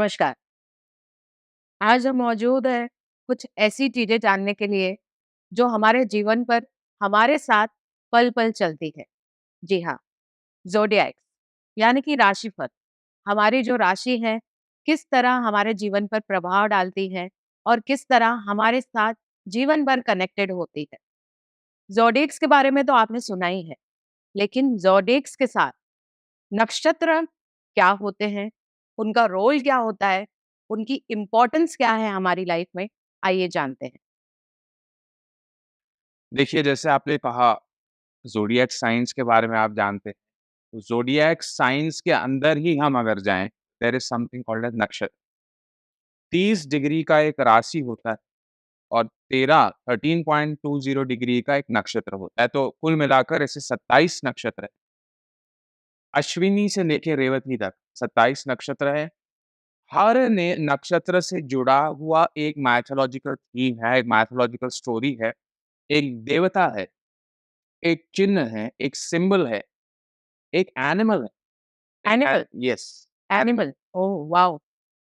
नमस्कार। आज हम मौजूद हैं कुछ ऐसी चीज़ें जानने के लिए, जो हमारे जीवन पर हमारे साथ पल-पल चलती है। जी हाँ, ज़ोडिएक्स यानी कि राशिफल। हमारी जो राशि है, किस तरह हमारे जीवन पर प्रभाव डालती है और किस तरह हमारे साथ जीवन भर कनेक्टेड होती है। ज़ोडिएक्स के बारे में तो आपने सुना ही है, लेकिन ज़ोडिएक्स के साथ नक्षत्र क्या होते हैं? उनका रोल क्या होता है? उनकी इम्पोर्टेंस क्या है हमारी लाइफ में? आइए जानते हैं। देखिए, जैसे आपने कहा ज़ोडिएक साइंस के बारे में आप जानते हैं। तो ज़ोडिएक साइंस के अंदर ही हम अगर जाएँ, there is something called as nakshatra. 30 degree का एक राशि होता है और 13.20 डिग्री का एक नक्षत्र होता है, तो कुल मिलाकर ऐसे 27 नक्षत्र हैं। अश्विनी से लेके रेवती तक 27 नक्षत्र हैं। हर ने नक्षत्र से जुड़ा हुआ एक माइथोलॉजिकल थीम है, एक माइथोलॉजिकल स्टोरी है, एक देवता है, एक चिन्ह है, एक सिंबल है, एक एनिमल है। Animal, yes, animal, oh wow!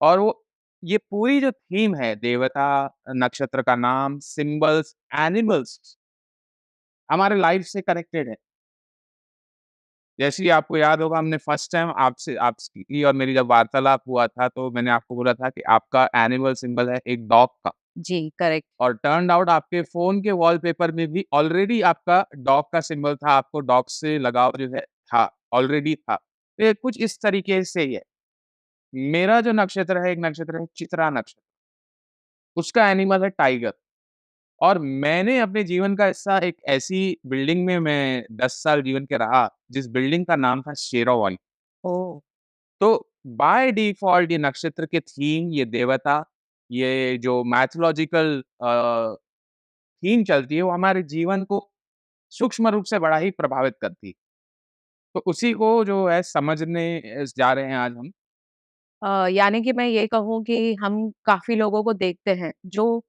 और वो ये पूरी जो थीम है देवता, नक्षत्र का नाम, सिंबल्स, एनिमल्स हमारे लाइफ से कनेक्टेड है। जैसे ही आपको याद होगा हमने फर्स्ट टाइम आपसे आपकी और मेरी जब वार्तालाप हुआ था तो मैंने आपको बोला था कि आपका एनिमल सिंबल है एक डॉग का जी, करेक्ट। और टर्न्ड आउट आपके फ़ोन के वॉलपेपर में भी ऑलरेडी आपका डॉग का सिंबल था, आपको डॉग से लगाव जो है था, ऑलरेडी था। तो ये कुछ इस तरीके से ही है। मेरा जो नक्षत्र है, एक नक्षत्र है चित्रा नक्षत्र, उसका एनिमल है टाइगर और मैंने अपने जीवन का हिस्सा एक ऐसी बिल्डिंग में मैं 10 साल जीवन के रहा, जिस बिल्डिंग का नाम था शेरोवाल। ओह! तो बाय डिफ़ॉल्ट ये नक्षत्र के थीम, ये देवता, ये जो मैथोलॉजिकल थीम चलती है, वो हमारे जीवन को सूक्ष्म रूप से बड़ा ही प्रभावित करती है। तो उसी को जो है समझने जा रहे हैं आज हम। यानी कि मैं ये कहूँ कि हम काफ़ी लोगों को देखते हैं, जो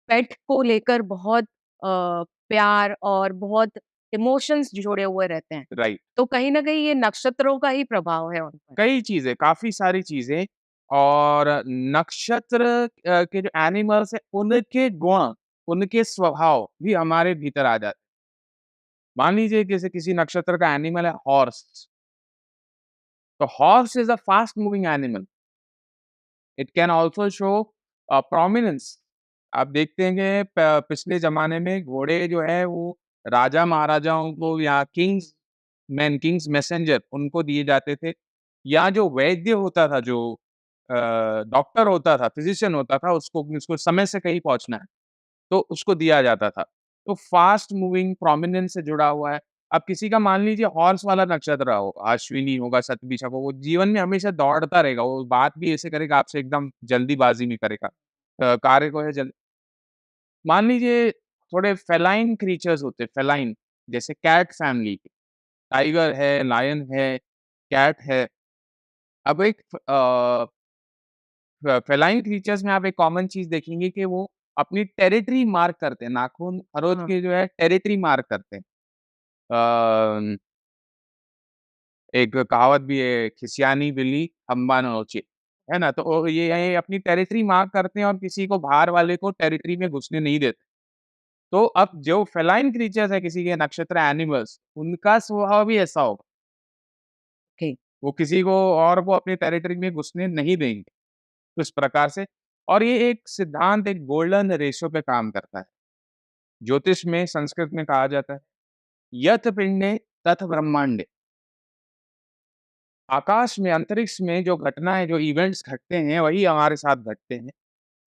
पेट को लेकर बहुत प्यार और बहुत इमोशंस जुड़े हुए रहते हैं। राइट। तो कहीं न कहीं ये नक्षत्रों का ही प्रभाव है उन पर। कई चीज़ें, काफ़ी सारी चीज़ें और नक्षत्र के जो एनिमल्स हैं, उनके गुण, उनके स्वभाव भी हमारे भीतर आ जाते हैं। मान लीजिए जैसे किसी नक्षत्र का एनिमल है हॉर्स, तो horse is a fast moving animal. It can also show prominence. आप देखते हैं कि पिछले ज़माने में घोड़े जो है वो राजा-महाराजाओं को या किंग्स मैसेंजर उनको दिए जाते थे या जो वैद्य होता था, जो डॉक्टर होता था, फिज़िशियन होता था, उसको समय से कहीं पहुँचना है, तो उसको दिया जाता था। तो फास्ट मूविंग प्रोमिनेंस से जुड़ा हुआ है। अब किसी का मान लीजिए हॉर्स वाला नक्षत्र हो, अश्विनी होगा, शतभिषा होगा, वो जीवन में हमेशा दौड़ता रहेगा, वो बात भी ऐसे करेगा आपसे एकदम जल्दीबाज़ी में करेगा। कार्य को है जल्द मान लीजिए थोड़े फेलाइन क्रीचर्स होते हैं, फेलाइन जैसे कैट फैमिली के, टाइगर है, लायन है, कैट है। अब एक फेलाइन क्रीचर्स में आप एक कॉमन चीज़ देखेंगे कि वो अपनी टेरिटरी मार्क करते हैं, नाखून खरोच हाँ, के जो है टेरिटरी मार्क करते हैं। अ, एक कहावत भी है, "खिसियानी बिल्ली अम्बा नोचे" है ना? तो ये अपनी टेरिटरी मार्क करते हैं और किसी को बाहर वाले को टेरिटरी में घुसने नहीं देते। तो अब जो फेलाइन क्रीचर्स है किसी के नक्षत्र एनिमल्स, उनका स्वभाव भी ऐसा होगा। ओके, वो किसी को और को अपनी टेरिटरी में घुसने नहीं देंगे। तो इस प्रकार से और ये एक सिद्धांत एक गोल्डन रेशियो पे काम करता है। ज्योतिष में संस्कृत में कहा जाता है, यत् पिंडे तत् ब्रह्मांडे। आकाश में, अंतरिक्ष में जो घटनाएँ, जो इवेंट्स घटते हैं, वही हमारे साथ घटते हैं,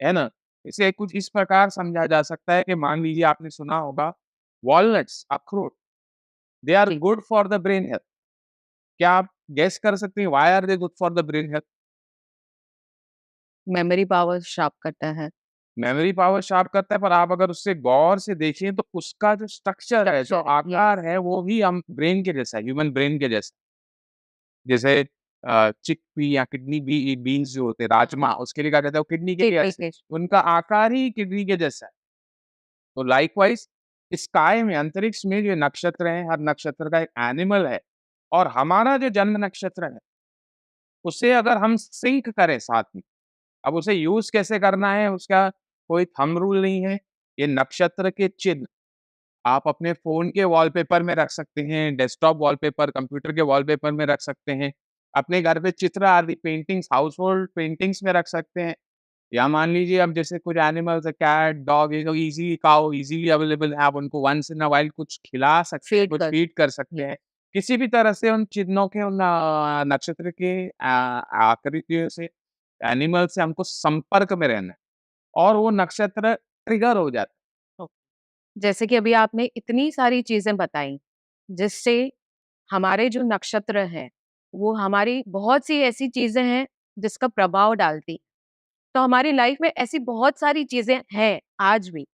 है ना? इसे कुछ इस प्रकार समझा जा सकता है कि मान लीजिए आपने सुना होगा वॉलनट्स, अखरोट, दे आर जी। Good for the brain health. क्या आप गेस कर सकते हैं why are they good for the brain health? Memory power sharp करता है, मेमोरी पावर शार्प करता है, पर आप अगर उससे गौर से देखें तो उसका जो स्ट्रक्चर है, जो स्ट्रक्चर है, आकार है, वो भी हम ब्रेन के जैसा है, ह्यूमन ब्रेन के जैसा। जैसे चिकपी या किडनी बीन्स जो होते हैं, राजमा, उसके लिए कहा जाता है वो किडनी के किडनी जैसे, के उनका आकार ही किडनी के जैसा है। तो लाइकवाइज़ स्काई में, अंतरिक्ष में जो नक्षत्र हैं, हर नक्षत्र का एक एनिमल है और हमारा जो जन्म नक्षत्र है, उसे अगर हम सिंक करें साथ में अब उसे यूज़ कैसे करना है उसका कोई थंब रूल नहीं है। ये नक्षत्र के चिन्ह आप अपने फ़ोन के वॉलपेपर में रख सकते हैं, डेस्कटॉप वॉलपेपर, कंप्यूटर के वॉलपेपर में रख सकते हैं। अपने घर पे चित्र आदि पेंटिंग्स, हाउसहोल्ड पेंटिंग्स में रख सकते हैं। या मान लीजिए अब जैसे कुछ एनिमल्स है कैट, डॉग ये लोग इज़िली काऊ इज़िली अवेलेबल है, आप उनको वन्स इन अ व्हाइल कुछ खिला सकते हैं, फ़ीड कुछ कर फीड कर सकते जी, हैं। किसी भी तरह से उन चिन्हों के उन नक्षत्र के आकृतियों से, एनिमल से हमको संपर्क में रहना है और वो नक्षत्र ट्रिगर हो जाता है। ओ जैसे कि अभी आपने इतनी सारी चीज़ें बताई, जिससे हमारे जो नक्षत्र हैं, वो हमारी बहुत सी ऐसी चीज़ें हैं, जिसका प्रभाव डालती। तो हमारी लाइफ़ में ऐसी बहुत सारी चीज़ें हैं, आज भी।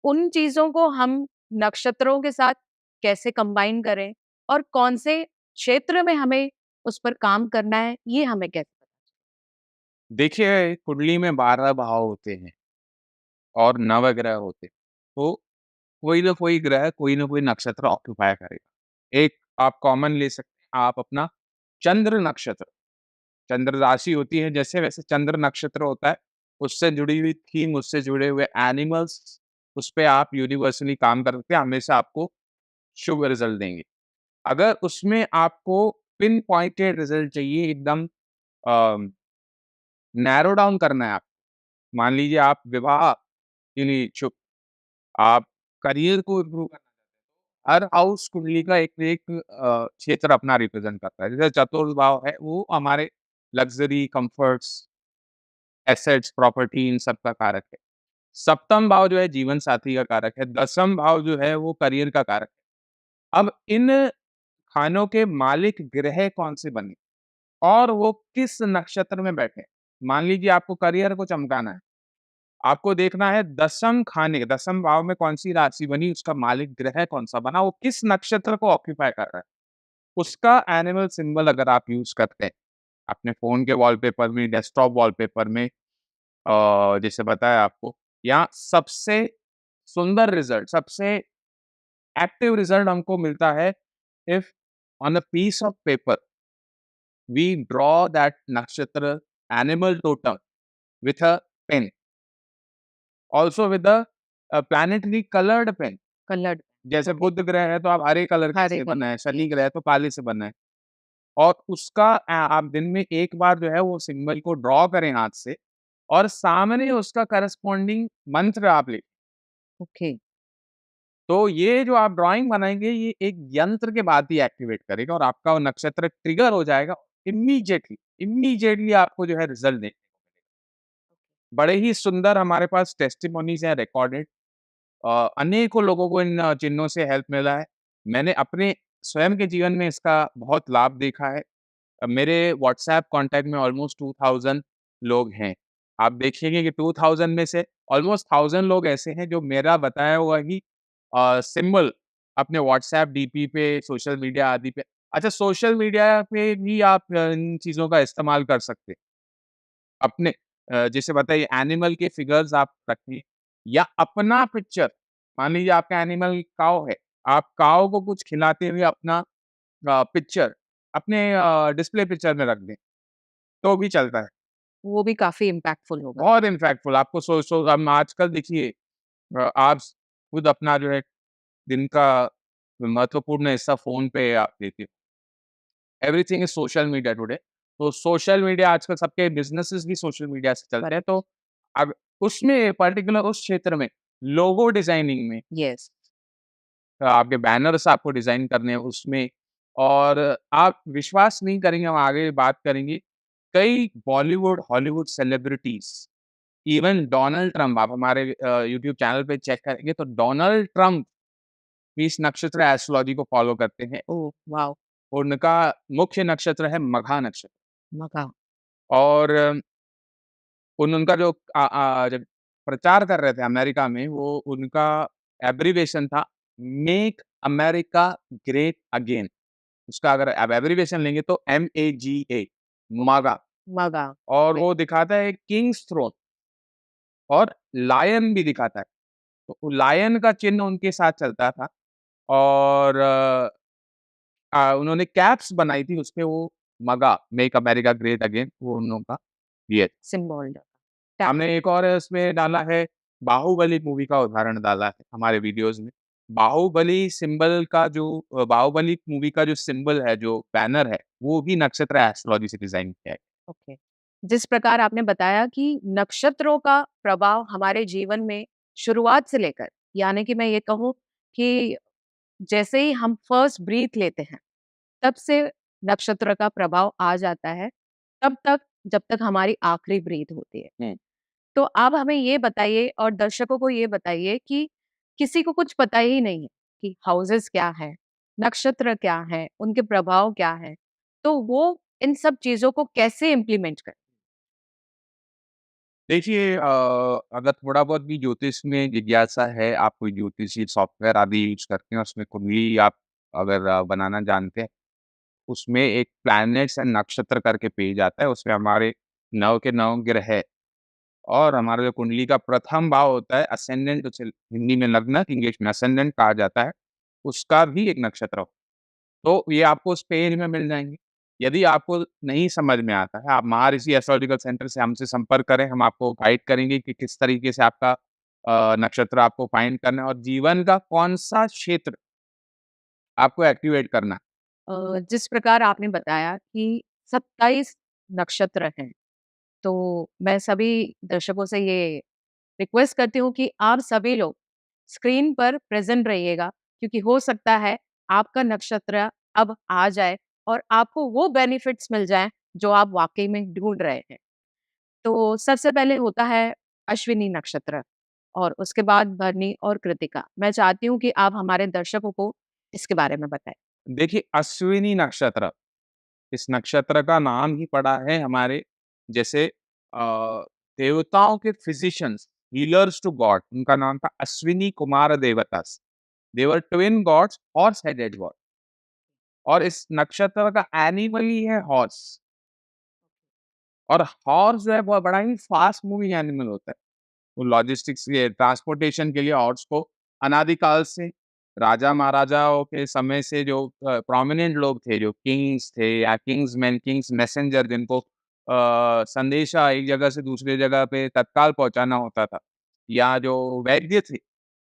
उन चीज़ों को हम नक्षत्रों के साथ कैसे कंबाइन करें और कौन से क्षेत्र में हमें उस पर काम करना है, ये हमें कैसे पता देखिए, कुंडली में 12 भाव होते हैं और नवग्रह होते हैं। तो कोई ना कोई ग्रह, कोई ना कोई नक्षत्र ऑक्यूपाई करेगा। एक आप कॉमन ले सकते हैं, आप अपना चंद्र नक्षत्र, चंद्र राशि होती है जैसे वैसे चंद्र नक्षत्र होता है, उससे जुड़ी हुई थीम, उससे जुड़े हुए एनिमल्स, उसपे आप यूनिवर्सली काम कर सकते हैं, हमेशा आपको शुभ रिज़ल्ट देंगे। अगर उसमें आपको पिन पॉइंटेड रिज़ल्ट चाहिए एकदम अ, नैरो डाउन करना है आप, मान लीजिए आप विवाह के लिए इच्छुक, आप करियर को इम्प्रूव करना चाहते हैं, हर हाउस कुंडली का एक एक क्षेत्र अपना रिप्रेजेंट करता है। जैसे चतुर्थ भाव है, वो हमारे luxury, comforts, assets, property in सब का कारक है। सप्तम भाव जो है जीवन साथी का कारक है, दसम भाव जो है वो करियर का कारक है। अब इन खानों के मालिक ग्रह कौन से बने और वो किस नक्षत्र में बैठे। मान लीजिए आपको करियर को चमकाना है, आपको देखना है दसम खाने, दसम भाव में कौन-सी राशि बनी, उसका मालिक ग्रह कौन-सा बना, वो किस नक्षत्र को ऑक्यूपाई कर रहा है। उसका एनिमल सिंबल अगर आप यूज़ करते हैं, अपने फ़ोन के वॉलपेपर में, डेस्कटॉप वॉलपेपर में जैसे बताया आपको, यहाँ सबसे सुंदर रिज़ल्ट, सबसे एक्टिव रिज़ल्ट हमको मिलता है if on a piece of paper we draw that nakshatra animal totem with a pen, also with a planetary coloured pen. Coloured जैसे ओके, बुध ग्रह है तो आप हरे कलर के हरे से कलर बना है, जी, शनि ग्रह है तो काले से बना है और उसका आप दिन में एक बार जो है वो सिंबल को ड्रॉ करें हाथ से और सामने उसका करस्पॉन्डिंग मंत्र आप लिखें। ओके, तो ये जो आप ड्राइंग बनाएँगे ये एक यंत्र के बाद ही एक्टिवेट करेगा और आपका वो नक्षत्र ट्रिगर हो जाएगा इमीडिएटली, इमीडिएटली आपको जो है रिज़ल्ट देखने को मिलेगा। बड़े ही सुंदर हमारे पास टेस्टिमोनीज़ हैं रिकॉर्डेड अनेकों लोगों को इन चिन्हों से हेल्प मिला है। मैंने अपने स्वयं के जीवन में इसका बहुत लाभ देखा है। मेरे व्हाट्सएप कॉन्टैक्ट में ऑलमोस्ट 2000 लोग हैं। आप देखिएँगे कि 2000 में से ऑलमोस्ट 1000 लोग ऐसे हैं जो मेरा बताया हुआ ही सिंबल अपने व्हाट्सएप डीपी पे, सोशल मीडिया आदि पे अच्छा सोशल मीडिया पे भी आप इन चीज़ों का इस्तेमाल कर सकते हैं। अपने जैसे बताइए एनिमल के फिगर्स आप रखिए या अपना पिक्चर, मान लीजिए आपका एनिमल काऊ है, आप काऊ को कुछ खिलाते हुए अपना पिक्चर अपने डिस्प्ले पिक्चर में रख दें, तो भी चलता है। वो भी काफ़ी इम्पैक्टफुल होगा। बहुत इम्पैक्टफुल आपको हम आजकल देखिए आप खुद अपना जो है दिन का महत्वपूर्ण हिस्सा फ़ोन पे आप देते हो। Everything is social media today. तो सोशल मीडिया आजकल सबके बिज़नेसेस भी सोशल मीडिया से चल रहे हैं, तो अब उसमें पर्टिकुलर उस क्षेत्र में लोगो डिज़ाइनिंग में यस, आपके बैनर्स आपको डिज़ाइन करने हैं उसमें और आप विश्वास नहीं करेंगे, हम आगे बात करेंगे, कई Bollywood, Hollywood celebrities, even Donald Trump आप हमारे यूट्यूब चैनल पे चेक करेंगे तो डोनाल्ड ट्रम्प भी इस नक्षत्र एस्ट्रोलॉजी को फ़ॉलो करते हैं। Oh wow! उनका मुख्य नक्षत्र है मघा नक्षत्र मगा और उनका जो जब प्रचार कर रहे थे अमेरिका में, वो उनका एब्रिविएशन था मेक अमेरिका ग्रेट अगेन। उसका अगर आप एब्रिविएशन लेंगे तो MAGA मागा मगा और राइट, वो दिखाता है किंग्स थ्रोन और लायन भी दिखाता है। तो लायन का चिन्ह उनके साथ चलता था और उन्होंने कैप्स बनाई थी उसपे वो मगा मेक अमेरिका ग्रेट अगेन वो उन लोगों का ये सिम्बॉल टा हमने एक और उसमें डाला है, बाहुबली मूवी का उदाहरण डाला है हमारे वीडियोज़ में। बाहुबली सिंबल का जो बाहुबली मूवी का जो सिंबल है, जो बैनर है, वो भी नक्षत्र एस्ट्रोलॉजी से डिज़ाइन किया है। ओके। जिस प्रकार आपने बताया कि नक्षत्रों का प्रभाव हमारे जीवन में शुरुआत से लेकर, यानी कि मैं ये कहूँ कि जैसे ही हम फर्स्ट ब्रीथ लेते हैं, तब से नक्षत्र का प्रभाव आ जाता है, तब तक जब तक हमारी आखिरी ब्रीथ होती है। हुँ। तो आप हमें ये बताइए और दर्शकों को ये बताइए कि किसी को कुछ पता ही नहीं है कि हाउसेस क्या हैं, नक्षत्र क्या हैं, उनके प्रभाव क्या हैं, तो वो इन सब चीज़ों को कैसे इम्प्लीमेंट करें? देखिए अगर थोड़ा बहुत भी ज्योतिष में जिज्ञासा है, आप कोई ज्योतिषी सॉफ्टवेयर आदि यूज़ करते हैं, उसमें कुंडली आप अगर बनाना जानते हैं, उसमें एक प्लैनेट्स एंड नक्षत्र करके पेज आता है, उसमें हमारे 9 के 9 ग्रह और हमारा जो कुंडली का प्रथम भाव होता है असेंडेंट, उसे हिंदी में लग्न, इंग्लिश में असेंडेंट कहा जाता है, उसका भी एक नक्षत्र हो। तो ये आपको उस पेज में मिल जाएँगे। यदि आपको नहीं समझ में आता है, आप महर्षि एस्ट्रोलॉजिकल सेंटर से हमसे संपर्क करें, हम आपको गाइड करेंगे कि किस तरीके से आपका नक्षत्र आपको फाइंड करना है और जीवन का कौन-सा क्षेत्र आपको एक्टिवेट करना है। जिस प्रकार आपने बताया कि 27 नक्षत्र हैं, तो मैं सभी दर्शकों से ये रिक्वेस्ट करती हूँ कि आप सभी लोग स्क्रीन पर प्रेज़ेंट रहिएगा, क्योंकि हो सकता है आपका नक्षत्र अब आ जाए और आपको वो बेनिफिट्स मिल जाएँ, जो आप वाक़ई में ढूँढ रहे हैं। तो सबसे पहले होता है अश्विनी नक्षत्र और उसके बाद भरनी और कृत्तिका। मैं चाहती हूँ कि आप हमारे दर्शकों को इसके बारे में बताएँ। देखिए, अश्विनी नक्षत्र, इस नक्षत्र का नाम ही पड़ा है हमारे जैसे देवताओं के फिजिशियंस, हीलर्स टू गॉड, उनका नाम था अश्विनी कुमार देवतास। They were twin gods, horse headed god और इस नक्षत्र का एनिमल ही है हॉर्स और हॉर्स जो है बहुत बड़ा ही फास्ट मूविंग एनिमल होता है। वो लॉजिस्टिक्स के ट्रांसपोर्टेशन के लिए हॉर्स को अनादिकाल से राजा-महाराजाओं के समय से जो प्रोमिनेंट लोग थे, जो किंग्स थे या किंग्समैन, किंग्स मैसेंजर जिनको संदेशा एक जगह से दूसरी जगह पे तत्काल पहुँचाना होता था या जो वैद्य थे,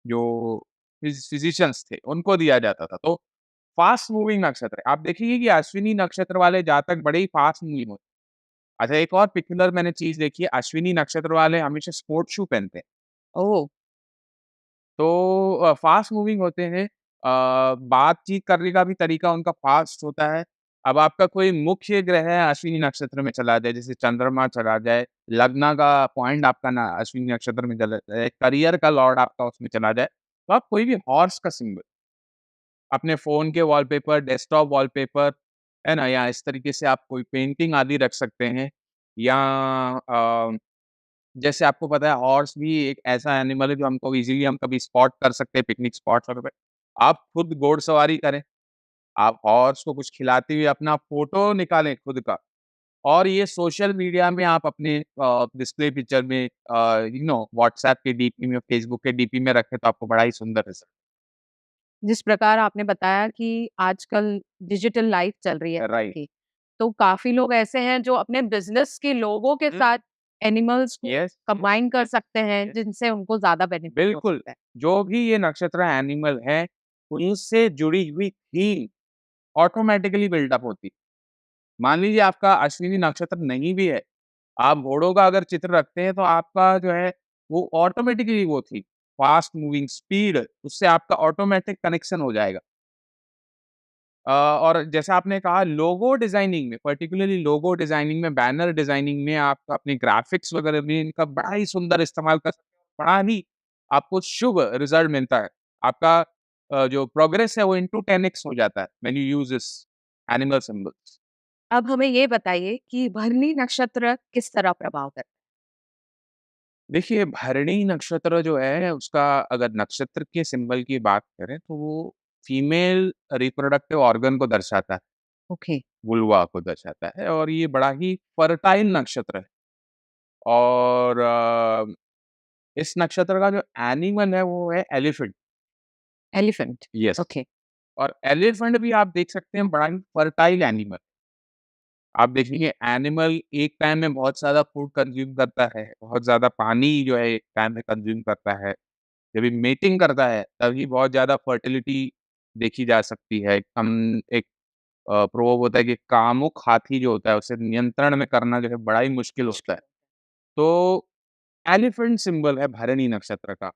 जो फिजिशियंस थे, उनको दिया जाता था। तो फास्ट मूविंग नक्षत्र है। आप देखिए कि अश्विनी नक्षत्र वाले जातक बड़े ही फास्ट मूविंग होते हैं। अच्छा एक और पिक्युलर मैंने चीज़ देखी है, अश्विनी नक्षत्र वाले हमेशा स्पोर्ट शू पहनते हैं। ओह! तो फास्ट मूविंग होते हैं। बातचीत करने का भी तरीका उनका फास्ट होता है। अब आपका कोई मुख्य ग्रह अश्विनी नक्षत्र में चला जाए, जैसे चंद्रमा चला जाए, लग्न का पॉइंट आपका ना अश्विनी नक्षत्र में चला जाए, करियर का लॉर्ड आपका उसमें चला जाए, तो आप कोई भी हॉर्स का सिंबल अपने फ़ोन के वॉलपेपर, डेस्कटॉप वॉलपेपर, है ना? या इस तरीके से आप कोई पेंटिंग आदि रख सकते हैं या जैसे आपको पता है हॉर्स भी एक ऐसा एनिमल है जो हमको इज़िली हम कभी स्पॉट कर सकते हैं पिकनिक स्पॉट्स वगैरह पे। आप खुद घोड़सवारी करें, आप हॉर्स को कुछ खिलाते हुए अपना फ़ोटो निकालें खुद का और ये सोशल मीडिया में आप अपने डिस्प्ले पिक्चर में व्हाट्सऐप के डीपी में, फेसबुक के डीपी में रखें तो आपको बड़ा ही सुंदर रिज़ल्ट जिस प्रकार आपने बताया कि आजकल डिजिटल लाइफ चल रही है राइट। सबकी, तो काफ़ी लोग ऐसे हैं जो अपने बिज़नेस के लोगों के हुँ, साथ एनिमल्स को यस, कंबाइन कर सकते हैं, यस। जिनसे उनको ज़्यादा बेनिफिट हो बिल्कुल, सकता है। जो भी ये नक्षत्र एनिमल है, उनसे जुड़ी हुई थीम ऑटोमैटिकली बिल्डअप होती है। मान लीजिए आपका अश्विनी नक्षत्र नहीं भी है, आप घोड़ों का अगर चित्र रखते हैं तो आपका जो है वो ऑटोमैटिकली वो थी फास्ट मूविंग स्पीड उससे आपका ऑटोमैटिक कनेक्शन हो जाएगा। और जैसा आपने कहा लोगो डिज़ाइनिंग में पर्टिकुलरली लोगो डिज़ाइनिंग में, बैनर डिज़ाइनिंग में आप अपनी ग्राफ़िक्स वगैरह में इनका बड़ा ही सुंदर इस्तेमाल कर सकते हैं। बड़ा ही आपको शुभ रिज़ल्ट मिलता है। आपका जो प्रोग्रेस है वो इंटू 10 एक्स हो जाता है when you use this animal symbols. अब हमें ये बताइए कि भरनी नक्षत्र किस तरह प्रभाव करता है? देखिए, भरणी नक्षत्र जो है उसका अगर नक्षत्र के सिंबल की बात करें तो वो फीमेल रिप्रोडक्टिव ऑर्गन को दर्शाता है, ओके, वुल्वा को दर्शाता है और ये बड़ा ही फर्टाइल नक्षत्र है और इस नक्षत्र का जो एनिमल है वो है एलिफेंट। Elephant, yes okay. और एलिफेंट भी आप देख सकते हैं बड़ा ही फर्टाइल एनिमल आप देखेंगे एनिमल एक टाइम में बहुत ज़्यादा फूड कंज़्यूम करता है, बहुत ज़्यादा पानी जो है एक टाइम में कंज़्यूम करता है। जब ये मेटिंग करता है, तभी बहुत ज़्यादा फर्टिलिटी देखी जा सकती है। एक प्रोवर्ब होता है कि कामुक हाथी जो होता है, उसे नियंत्रण में करना जो है बड़ा ही मुश्किल होता है। मुश्किल। तो एलिफेंट सिंबल है भरणी नक्षत्र का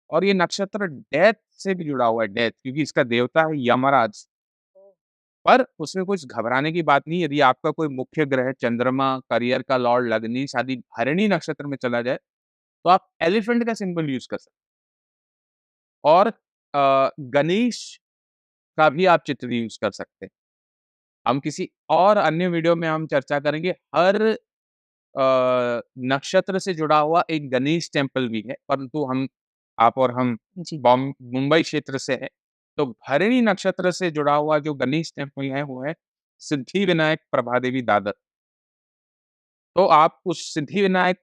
और ये नक्षत्र डेथ से भी जुड़ा हुआ है, डेथ क्योंकि इसका देवता है यमराज। पर उसमें कुछ घबराने की बात नहीं है, यदि आपका कोई मुख्य ग्रह चंद्रमा, करियर का लॉर्ड अग्नि आदि भरणी नक्षत्र में चला जाए, तो आप एलिफेंट का सिंबल यूज़ कर सकते हैं और गणेश का भी आप चित्र यूज़ कर सकते हैं। हम किसी और अन्य वीडियो में हम चर्चा करेंगे, हर नक्षत्र से जुड़ा हुआ एक गणेश टेम्पल भी है, परंतु आप और हम जी। मुंबई क्षेत्र से हैं, तो भरणी नक्षत्र से जुड़ा हुआ जो गणेश टेम्पल है, वो है सिद्धिविनायक प्रभादेवी दादर। तो आप उस सिद्धिविनायक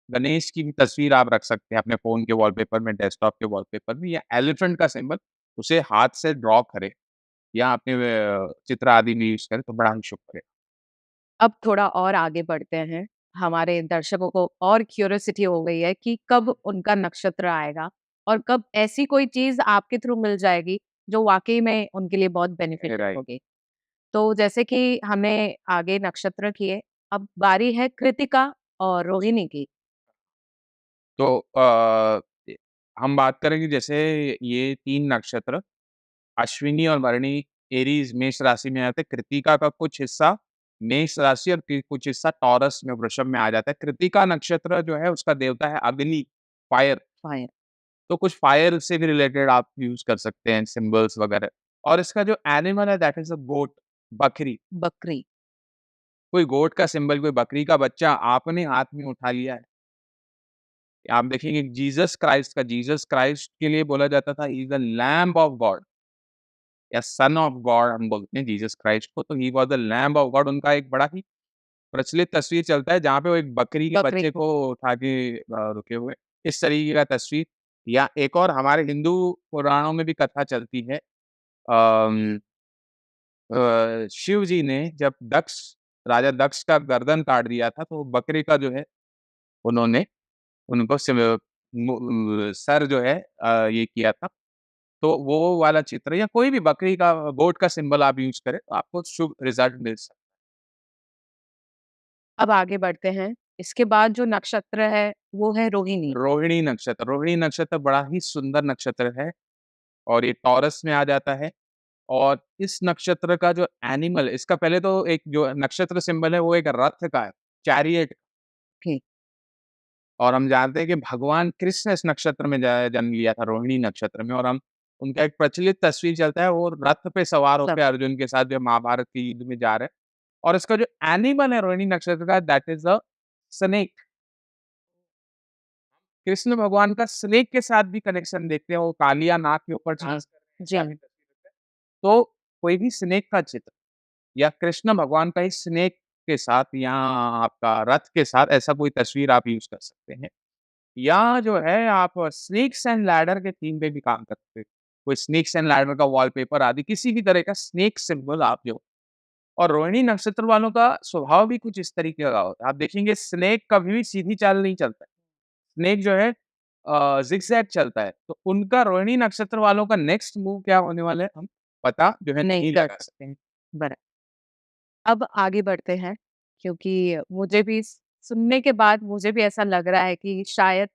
गणेश की भी तस्वीर आप रख सकते हैं अपने फ़ोन के वॉलपेपर में, डेस्कटॉप के वॉलपेपर में या एलिफेंट का सिंबल उसे हाथ से ड्रॉ करें या अपने चित्र आदि में यूज़ करें, तो बड़ा ही शुभ रहेगा। अब थोड़ा और आगे बढ़ते हैं। हमारे दर्शकों को और क्यूरियोसिटी हो गई है कि कब उनका नक्षत्र आएगा और कब ऐसी कोई चीज़ आपके थ्रू मिल जाएगी, जो वाक़ई में उनके लिए बहुत बेनिफिशियल राइट। होगी। तो जैसे कि हमने आगे नक्षत्र किए, अब बारी है कृतिका और रोहिणी की। तो हम बात करेंगे जैसे ये 3 नक्षत्र अश्विनी और भरणी एरीज़ मेष राशि में आते हैं। कृत्तिका का कुछ हिस्सा मेष राशि और कुछ हिस्सा टॉरस में वृषभ में आ जाता है। कृत्तिका नक्षत्र जो है उसका देवता है अग्नि, फायर। फायर, तो कुछ फायर से भी रिलेटेड आप यूज़ कर सकते हैं सिम्बल्स वगैरह। और इसका जो एनिमल है दैट इज़ अ गोट, बकरी। बकरी। कोई गोट का सिंबल, कोई बकरी का बच्चा आपने हाथ में उठा लिया है। आप देखेंगे जीसस क्राइस्ट के लिए बोला जाता था he is the lamb of God या सन ऑफ गॉड हम बोलते हैं जीसस क्राइस्ट को, तो he was the lamb of God. उनका एक बड़ा ही प्रचलित तस्वीर चलता है जहाँ पे वो एक बकरी के बकरी बच्चे को को उठा के रुके हुए, इस तरीके का तस्वीर। या एक और हमारे हिंदू पुराणों में भी कथा चलती है। अम शिव जी ने जब राजा दक्ष का गर्दन काट दिया था, तो बकरी का जो है उन्होंने उनको सर जो है ये किया था। तो वो वाला चित्र या कोई भी बकरी का गोट का सिंबल आप यूज़ करें, तो आपको शुभ रिज़ल्ट मिल सकता अब आगे बढ़ते हैं। इसके बाद जो नक्षत्र है, वो है रोहिणी। है। रोहिणी नक्षत्र बड़ा ही सुंदर नक्षत्र है और ये टॉरस में आ जाता है और इस नक्षत्र का जो एनिमल इसका पहले तो एक जो नक्षत्र सिंबल है, वो एक रथ का है, चैरियट। ओके, और हम जानते हैं कि भगवान कृष्ण इस नक्षत्र में ज जन्म लिया था, रोहिणी नक्षत्र में और हम उनका एक प्रचलित तस्वीर चलता है, वो रथ पे सवार सब होके अर्जुन के साथ जो महाभारत के युद्ध में जा रहे हैं और इसका जो एनिमल है रोहिणी नक्षत्र का that is a snake. Krishna भगवान का स्नेक के साथ भी कनेक्शन देखते हैं, वो कालिया नाग के ऊपर डांस कर रहे हैं, जी क्या भी हाँ। तस्वीर होता है। तो कोई भी स्नेक का चित्र या कृष्ण भगवान का ही स्नेक के साथ या आपका रथ के साथ ऐसा कोई तस्वीर आप यूज़ कर सकते हैं। या जो है आप स्नेक्स एंड लैडर के थीम पे भी काम कर सकते हैं। कोई स्नेक्स एंड लैडर का वॉलपेपर आदि किसी भी तरह का स्नेक सिंबल आप जो और रोहिणी नक्षत्र वालों का स्वभाव भी कुछ इस तरीके का होता है। आप देखेंगे स्नेक कभी भी सीधी चाल नहीं चलता है। स्नेक जो है ज़िगज़ैग चलता है। तो उनका रोहिणी नक्षत्र वालों का नेक्स्ट मूव क्या होने वाला है हम पता जो है नहीं नहीं कर लगा सकते। सकते हैं। बरा अब आगे बढ़ते हैं, क्योंकि मुझे भी सुनने के बाद मुझे भी ऐसा लग रहा है कि शायद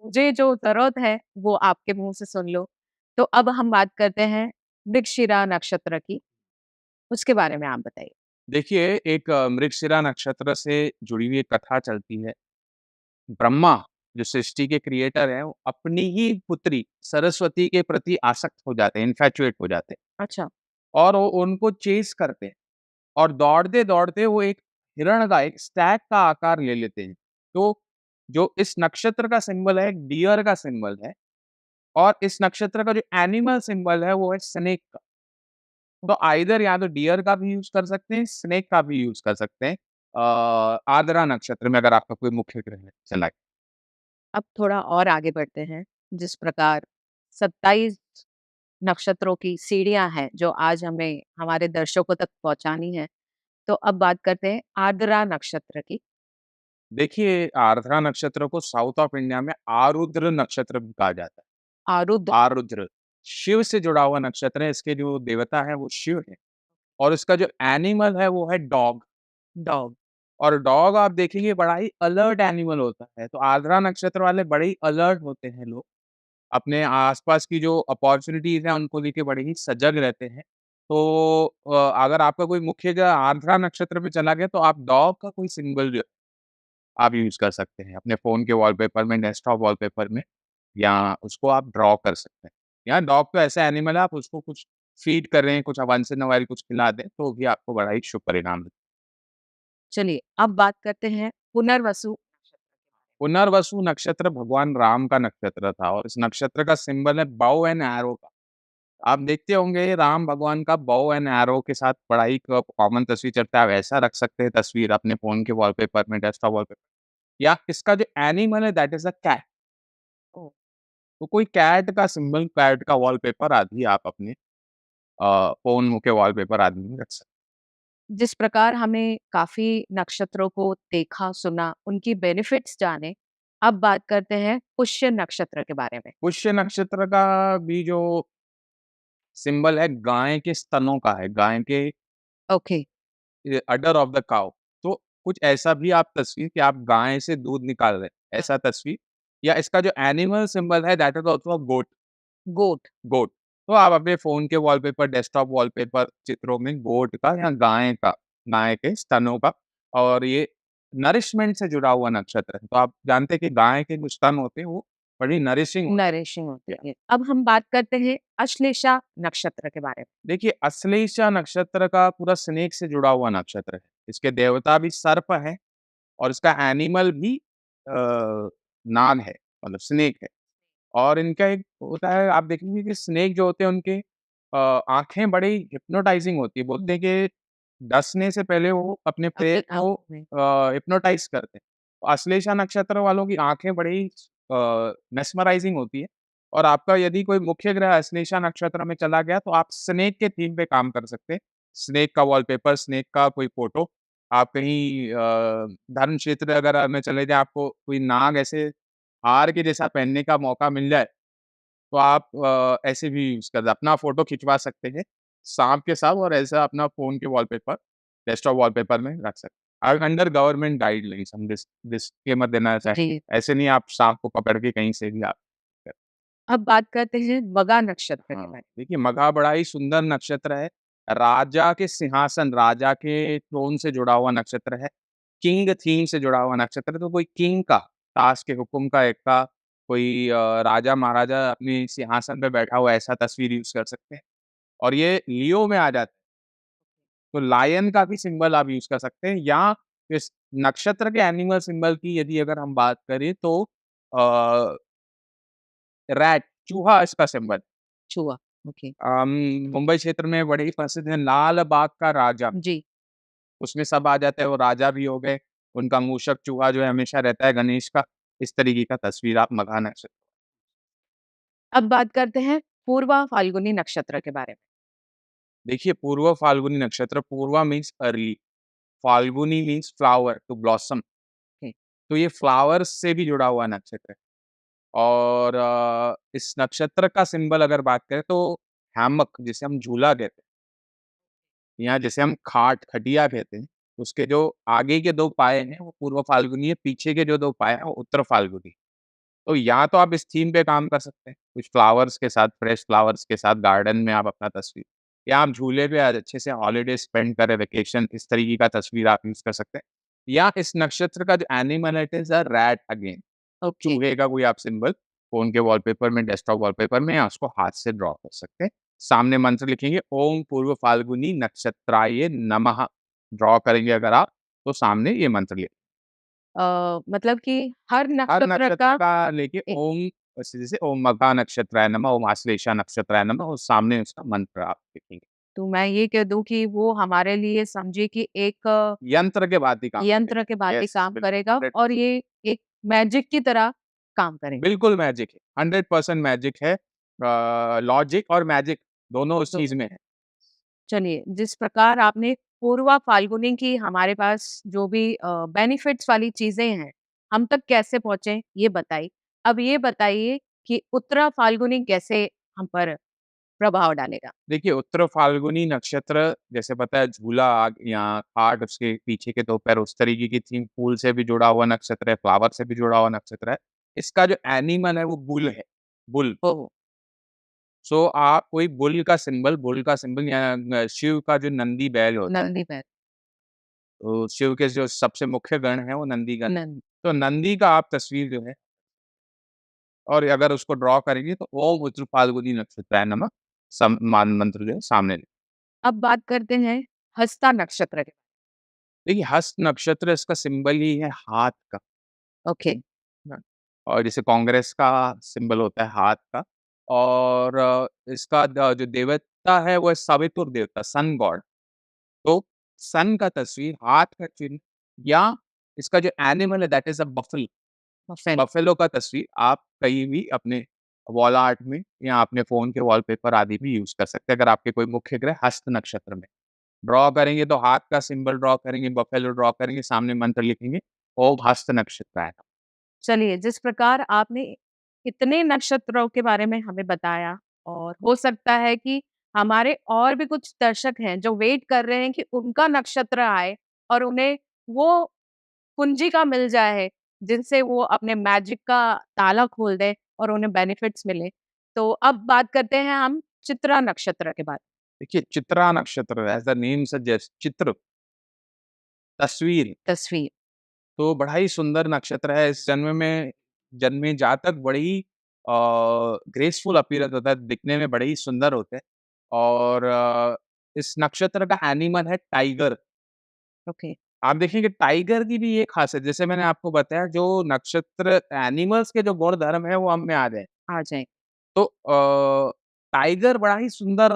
मुझे जो ज़रूरत है, वो आपके मुँह से सुन लूँ। तो अब हम बात करते हैं मृगशिरा नक्षत्र की, उसके बारे में आप बताइए। देखिए एक मृगशिरा नक्षत्र से जुड़ी हुई एक कथा चलती है। ब्रह्मा जो सृष्टि के क्रिएटर हैं, वो अपनी ही पुत्री सरस्वती के प्रति आसक्त हो जाते हैं, इन्फैचुएट हो जाते हैं अच्छा, और वो उनको चेज़ करते हैं और दौड़ते-दौड़ते वो एक हिरण का, एक स्टैग का आकार ले लेते हैं। तो जो इस नक्षत्र का सिंबल है, एक डियर का सिंबल है और इस नक्षत्र का जो एनिमल सिंबल है, वो है स्नेक का। तो आइदर या तो डियर का भी यूज़ कर सकते हैं, स्नेक का भी यूज़ कर सकते हैं। आर्द्रा नक्षत्र में अगर आपका कोई मुख्य ग्रह चला गया। अब थोड़ा और आगे बढ़ते हैं। जिस प्रकार 27 नक्षत्रों की सीढ़ियाँ हैं, जो आज हमें हमारे दर्शकों तक पहुँचानी है। तो अब बात करते हैं आर्द्रा नक्षत्र की। देखिए, आर्द्रा नक्षत्र को साउथ ऑफ इंडिया में आरुद्र नक्षत्र भी कहा जाता है। आरुद्र। आरुद्र, शिव से जुड़ा हुआ नक्षत्र है, इसके जो देवता हैं वो शिव हैं और इसका जो एनिमल है वो है डॉग। डॉग। और डॉग आप देखेंगे बड़ा ही अलर्ट एनिमल होता है, तो आर्द्रा नक्षत्र वाले बड़े ही अलर्ट होते हैं लोग। अपने आस-पास की जो अपॉर्च्युनिटीज़ हैं उनको लेके बड़े ही सजग रहते हैं। तो अगर आपका कोई मुख्य ग्रह आर्द्रा नक्षत्र में चला गया तो आप डॉग का कोई सिंबल जो है, आप यूज़ कर सकते हैं अपने फ़ोन के वॉलपेपर में, डेस्कटॉप वॉलपेपर में या उसको आप ड्रॉ कर सकते हैं। या डॉग तो ऐसा एनिमल है आप उसको कुछ फ़ीड कर रहे हैं, कुछ वंस इन अ व्हाइल कुछ खिला दें, तो भी आपको बड़ा ही शुभ परिणाम मिले। चलिए, अब बात करते हैं पुनर्वसु नक्षत्र के बारे पुनर्वसु नक्षत्र भगवान राम का नक्षत्र था और इस नक्षत्र का सिंबल है बो एंड एरो का। आप देखते होंगे राम भगवान का बो एंड एरो के साथ बड़ा ही क कॉमन तस्वीर चलता है, वैसा रख सकते हैं तस्वीर अपने फ़ोन के वॉलपेपर में, डेस्कटॉप वॉलपेपर या इसका जो एनिमल है दैट इज़ अ कैट। में। ओह! तो कोई कैट का सिंबल, कैट का वॉलपेपर आदि आप अपने फ़ोन के वॉलपेपर आदि में रख सकते हैं। जिस प्रकार हमने काफ़ी नक्षत्रों को देखा, सुना, उनकी बेनिफिट्स जाने, अब बात करते हैं पुष्य नक्षत्र के बारे में। पुष्य नक्षत्र का भी जो सिंबल है गाय के स्तनों का है, गाय के okay. Order of the cow. तो कुछ ऐसा भी आप तस्वीर कि आप गाय से दूध निकाल रहे हैं, हाँ। ऐसा तस्वीर या इसका जो एनिमल सिंबल है दैट इज़ आल्सो अ गोट। गोट। गोट। तो आप अपने फ़ोन के वॉलपेपर, डेस्कटॉप वॉलपेपर चित्रों में गोट का या गाय का, गाय के स्तनों का और ये नरिशमेंट से जुड़ा हुआ नक्षत्र है। तो आप जानते हैं कि गाय के जो स्तन होते हैं वो बड़ी नरिशिंग होते नरिशिंग होते हैं। हैं। अब हम बात करते हैं अश्लेषा नक्षत्र के बारे में। देखिए, अश्लेषा नक्षत्र का पूरा स्नेक से जुड़ा हुआ नक्षत्र है। इसके देवता भी सर्प हैं और इसका एनिमल भी नाग है, मतलब स्नेक है। और इनका एक होता है आप देखेंगे कि स्नेक जो होते हैं उनके आँखें बड़ी हिप्नोटाइज़िंग होती है। बोलते हैं कि डसने से पहले वो अपने प्रे अपनी को आँखों में। हिप्नोटाइज़ करते हैं। तो अश्लेषा नक्षत्र वालों की आँखें बड़ी मेस्मराइज़िंग होती है और आपका यदि कोई मुख्य ग्रह अश्लेषा नक्षत्र में चला गया तो आप स्नेक के थीम पे काम कर सकते हैं। स्नेक का वॉलपेपर, स्नेक का कोई फ़ोटो, आप कहीं धर्म क्षेत्र अगर में चले जाएँ, आपको कोई नाग ऐसे हार के जैसा पहनने का मौका मिल जाए, तो आप ऐसे भी यूज़ कर अपना फ़ोटो खिंचवा सकते हैं, साँप के साथ और ऐसा अपना फ़ोन के वॉलपेपर, डेस्कटॉप वॉलपेपर में रख सकते हैं। अंडर गवर्नमेंट गाइडलाइंस हम डिस्क्लेमर देना चाहेंगे, जी। ऐसे नहीं आप साँप को पकड़ के कहीं से भी आप अब बात करते हैं मघा नक्षत्र के हाँ, बारे में। देखिए मघा बड़ा ही सुंदर नक्षत्र है। राजा के सिंहासन, राजा के थ्रोन से जुड़ा हुआ नक्षत्र है। किंग थीम से जुड़ा हुआ नक्षत्र है, तो कोई किंग का, ताश के हुक्म का एक का कोई राजा-महाराजा अपने सिंहासन पे बैठा हुआ ऐसा तस्वीर यूज़ कर सकते हैं। और ये लियो में आ जाता है, तो लायन का भी सिंबल आप यूज़ कर सकते हैं या इस नक्षत्र के एनिमल सिंबल की यदि अगर हम बात करें तो अ, रैट, चूहा इसका सिंबल। चूहा। ओके। अम, मुंबई क्षेत्र में बड़े ही प्रसिद्ध हैं लाल बाग का राजा, जी। उसमें सब आ जाते हैं, वो राजा भी हो गए, उनका मूषक चूहा जो है हमेशा रहता है गणेश का, इस तरीके का तस्वीर आप मघा नक्श अब बात करते हैं पूर्वा फाल्गुनी नक्षत्र के बारे में। देखिए पूर्व फाल्गुनी नक्षत्र, Purva means early, Phalguni means flower to blossom, okay. तो ये फ्लावर्स से भी जुड़ा हुआ नक्षत्र है। और इस नक्षत्र का सिंबल अगर बात करें तो हैमक जिसे हम झूला कहते हैं या जिसे हम खटिया कहते हैं, उसके जो आगे के 2 पाए हैं वो पूर्व फाल्गुनी है, पीछे के जो 2 पाए हैं वो उत्तर फाल्गुनी। तो या तो आप इस थीम पे काम कर सकते हैं, कुछ फ्लावर्स के साथ, फ्रेश फ्लावर्स के साथ गार्डन में आप अपना तस्वीर या आप झूले पे आज अच्छे से हॉलिडे स्पेंड करें, वेकेशन इस तरीके का तस्वीर आप यूज़ कर सकते हैं। या इस नक्षत्र का जो एनिमल है it is a rat again, okay. चूहे का कोई आप सिंबल फ़ोन के वॉलपेपर में, डेस्कटॉप वॉलपेपर में या उसको हाथ से ड्रॉ कर सकते हैं। सामने मंत्र लिखेंगे ओम पूर्व फाल्गुनी नक्षत्राय नमः, ड्रॉ करेंगे अगर आप, तो सामने ये मंत्र लिखें। मतलब कि हर हर नक्षत्र नक्षत्र का का लेके ए ओम जैसे ओम मघा नक्षत्राय नमः, ओम आश्लेषा नक्षत्राय नमः और सामने उसका मंत्र आप लिखेंगे। तो मैं ये कह दूँ कि वो हमारे लिए समझिए कि एक यंत्र के भांति काम यंत्र के करेगा। भाँति यस, काम बिल्कुल करेगा 100% और ये एक मैजिक की तरह काम करेंगे। बिल्कुल मैजिक है, 100% मैजिक है। लॉजिक और मैजिक दोनों उस तो चीज़ में है। चलिए, जिस प्रकार आपने पूर्वा फाल्गुनी की हमारे पास जो भी बेनिफिट्स वाली चीज़ें हैं, हम तक कैसे पहुँचे ये बताई। अब ये बताइए कि उत्तरा फाल्गुनी कैसे हम पर प्रभाव डालेगा? देखिए, उत्तर फाल्गुनी नक्षत्र जैसे पता है झूला या खाट उसके पीछे के 2 पैर उस तरीके की थीम, फूल से भी जुड़ा हुआ नक्षत्र है, फ्लावर से भी जुड़ा हुआ नक्षत्र है। इसका जो एनिमल है वो बुल है, बुल। ओह! सो आप कोई बुल का सिंबल या शिव का जो नंदी बैल होता है, नंदी बैल, तो शिव के जो सबसे मुख्य गण है वो नंदी गण है। नंदी। तो नंदी का आप तस्वीर जो है और अगर उसको ड्रॉ करेंगे तो ओम उत्तर फाल्गुनी नक्षत्राय नमः सम मान मंत्र जो है सामने अब बात करते हैं हस्ता नक्षत्र के। देखिए, हस्त नक्षत्र इसका सिंबल ही है हाथ का, ओके, ना? और जैसे कांग्रेस का सिंबल होता है हाथ का और इसका जो देवता है वो है सवितुर देवता, सन गॉड। तो सन का तस्वीर, हाथ का चिन्ह या इसका जो एनिमल है that is a buffalo. Buffalo. Buffalo का तस्वीर आप कहीं भी अपने वॉल आर्ट में या अपने फ़ोन के वॉलपेपर आदि में यूज़ कर सकते हैं, अगर आपके कोई मुख्य ग्रह हस्त नक्षत्र में। ड्रॉ करेंगे तो हाथ का सिंबल ड्रॉ करेंगे, बफेलो ड्रॉ करेंगे, सामने मंत्र लिखेंगे, ओम हस्त नक्षत्राय नमः। चलिए, जिस प्रकार आपने इतने नक्षत्रों के बारे में हमें बताया और हो सकता है कि हमारे और भी कुछ दर्शक हैं जो वेट कर रहे हैं कि उनका नक्षत्र आए और उन्हें वो कुंजिका मिल जाए, जिनसे वो अपने मैजिक का ताला खोल दें और उन्हें बेनिफिट्स मिले। तो अब बात करते हैं हम चित्रा नक्षत्र के बारे देखिए, चित्रा नक्षत्र एज़ द नेम सजेस्ट चित्र, तस्वीर, तस्वीर। तो बड़ा ही सुंदर नक्षत्र है। इस जन्म में जन्मे जातक बड़े ही ग्रेसफुल अपीयरेंस होता है, दिखने में बड़े ही सुंदर होते हैं और इस नक्षत्र का एनिमल है टाइगर। ओके, आप देखेंगे टाइगर की भी ये ख़ासियत जैसे मैंने आपको बताया जो नक्षत्र एनिमल्स के जो गुण धर्म है वो हम में आ जाए। आ जाएँ। तो टाइगर बड़ा ही सुंदर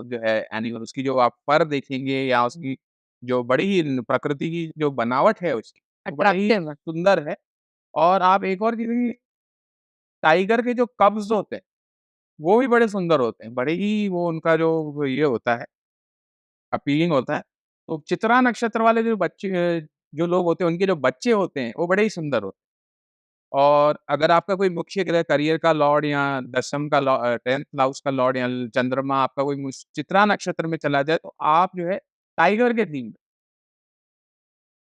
जो है एनिमल उसकी जो आप फर देखेंगे या उसकी जो बड़ी ही प्रकृति की जो बनावट है उसकी, वो बड़ा ही अट्रैक्टिव है। सुंदर है। और आप एक और चीज़ देखिए टाइगर के जो कब्ज़ होते हैं, वो भी बड़े सुंदर होते हैं। बड़े ही वो उनका जो वो ये होता है, अपीलिंग होता है। तो चित्रा नक्षत्र वाले जो बच्चे जो लोग होते हैं, उनके जो बच्चे होते हैं, वो बड़े ही सुंदर होते हैं। और अगर आपका कोई मुख्य ग्रह करियर का लॉर्ड या दशम का 10th हाउस का लॉर्ड या चंद्रमा आपका कोई चित्रा नक्षत्र में चला जाए, तो आप जो है टाइगर के थीम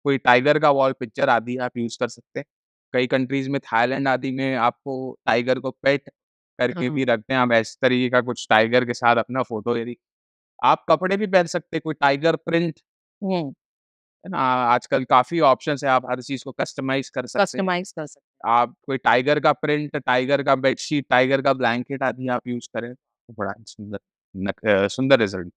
कोई टाइगर का वॉल पिक्चर आदि आप यूज़ कर सकते हैं। कई कंट्रीज़ में थाईलैंड आदि में आपको टाइगर को पेट करके हाँ। भी रखते हैं। आप इस तरीके का कुछ टाइगर के साथ अपना फ़ोटो यदि आप कपड़े भी पहन सकते हैं, कोई टाइगर प्रिंट, हुँ, है ना? आजकल काफ़ी ऑप्शंस है, आप हर चीज़ को कस्टमाइज़ कर सकते हैं। कस्टमाइज़ कर सकते हैं। आप कोई टाइगर का प्रिंट, टाइगर का बेडशीट, टाइगर का ब्लैंकेट आदि आप यूज़ करें, तो बड़ा ही सुंदर सुंदर रिज़ल्ट